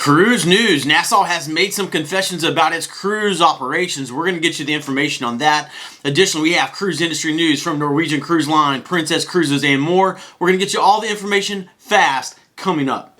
Cruise news. Nassau has made some confessions about its cruise operations. We're going to get you the information on that. Additionally, we have cruise industry news from Norwegian Cruise Line, Princess Cruises, and more. We're going to get you all the information fast coming up.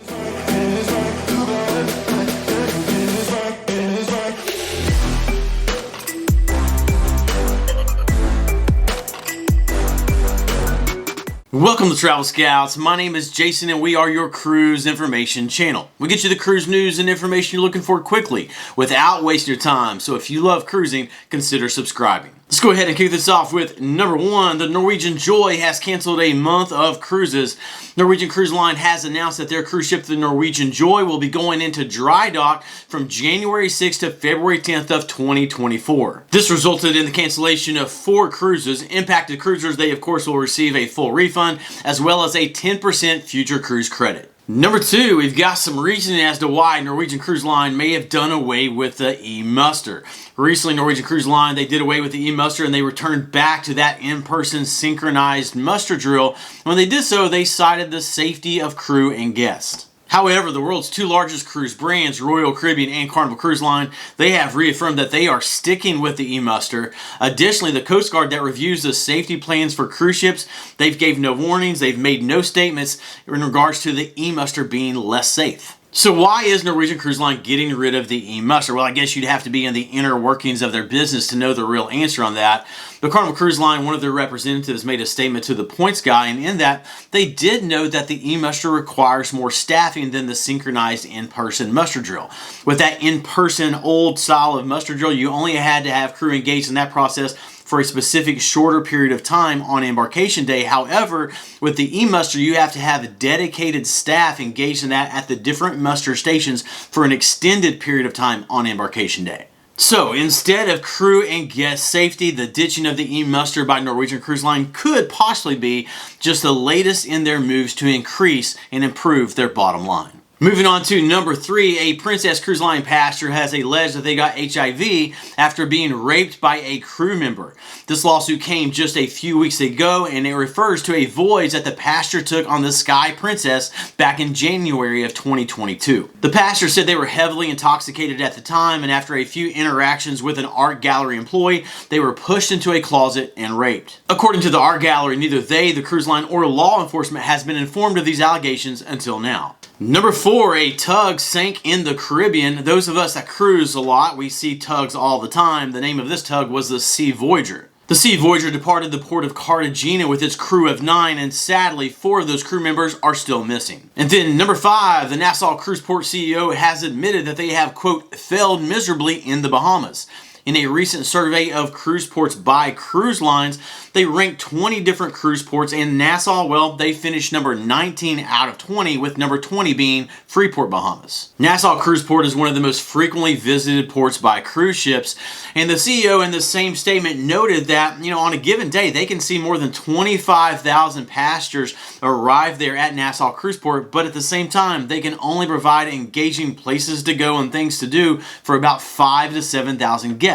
Welcome to Travel Scouts. My name is Jason and we are your cruise information channel. We get you the cruise news and information you're looking for quickly without wasting your time. So if you love cruising, consider subscribing. Let's go ahead and kick this off with number one. The Norwegian Joy has canceled a month of cruises. Norwegian Cruise Line has announced that their cruise ship, the Norwegian Joy, will be going into dry dock from January 6th to February 10th of 2024. This resulted in the cancellation of 4 cruises. Impacted cruisers, they of course will receive a full refund as well as a 10% future cruise credit. Number 2, we've got some reasoning as to why Norwegian Cruise Line may have done away with the e-muster. Recently, Norwegian Cruise Line, they did away with the e-muster and they returned back to that in-person synchronized muster drill. When they did so, they cited the safety of crew and guests. However, the world's 2 largest cruise brands, Royal Caribbean and Carnival Cruise Line, they have reaffirmed that they are sticking with the e-muster. Additionally, the Coast Guard that reviews the safety plans for cruise ships, they've gave no warnings, they've made no statements in regards to the e-muster being less safe. So why is Norwegian Cruise Line getting rid of the e-muster? Well, I guess you'd have to be in the inner workings of their business to know the real answer on that. But Carnival Cruise Line, one of their representatives made a statement to the Points Guy, and in that, they did note that the e-muster requires more staffing than the synchronized in-person muster drill. With that in-person old style of muster drill, you only had to have crew engaged in that process for a specific shorter period of time on embarkation day. However, with the e-muster, you have to have dedicated staff engaged in that at the different muster stations for an extended period of time on embarkation day. So instead of crew and guest safety, the ditching of the e-muster by Norwegian Cruise Line could possibly be just the latest in their moves to increase and improve their bottom line. Moving on to number 3, a Princess Cruise Line passenger has alleged that they got HIV after being raped by a crew member. This lawsuit came just a few weeks ago and it refers to a voyage that the passenger took on the Sky Princess back in January of 2022. The passenger said they were heavily intoxicated at the time and after a few interactions with an art gallery employee, they were pushed into a closet and raped. According to the art gallery, neither they, the cruise line, or law enforcement has been informed of these allegations until now. Number 4, a tug sank in the Caribbean. Those of us that cruise a lot, we see tugs all the time. The name of this tug was the Sea Voyager. The Sea Voyager departed the port of Cartagena with its crew of 9, and sadly, 4 of those crew members are still missing. And then number 5, the Nassau Cruise Port CEO has admitted that they have, quote, failed miserably in the Bahamas. In a recent survey of cruise ports by cruise lines, they ranked 20 different cruise ports, and Nassau, well, they finished number 19 out of 20, with number 20 being Freeport, Bahamas. Nassau Cruise Port is one of the most frequently visited ports by cruise ships, and the CEO in the same statement noted that, on a given day, they can see more than 25,000 passengers arrive there at Nassau Cruise Port, but at the same time, they can only provide engaging places to go and things to do for about 5,000 to 7,000 guests.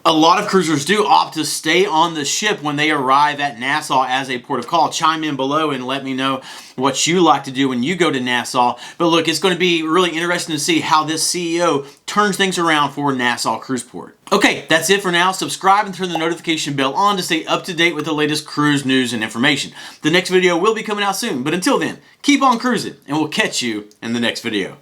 A lot of cruisers do opt to stay on the ship when they arrive at Nassau as a port of call. Chime in below and let me know what you like to do when you go to Nassau. But look, it's going to be really interesting to see how this CEO turns things around for Nassau Cruise Port. Okay, that's it for now. Subscribe and turn the notification bell on to stay up to date with the latest cruise news and information. The next video will be coming out soon, but until then, keep on cruising and we'll catch you in the next video.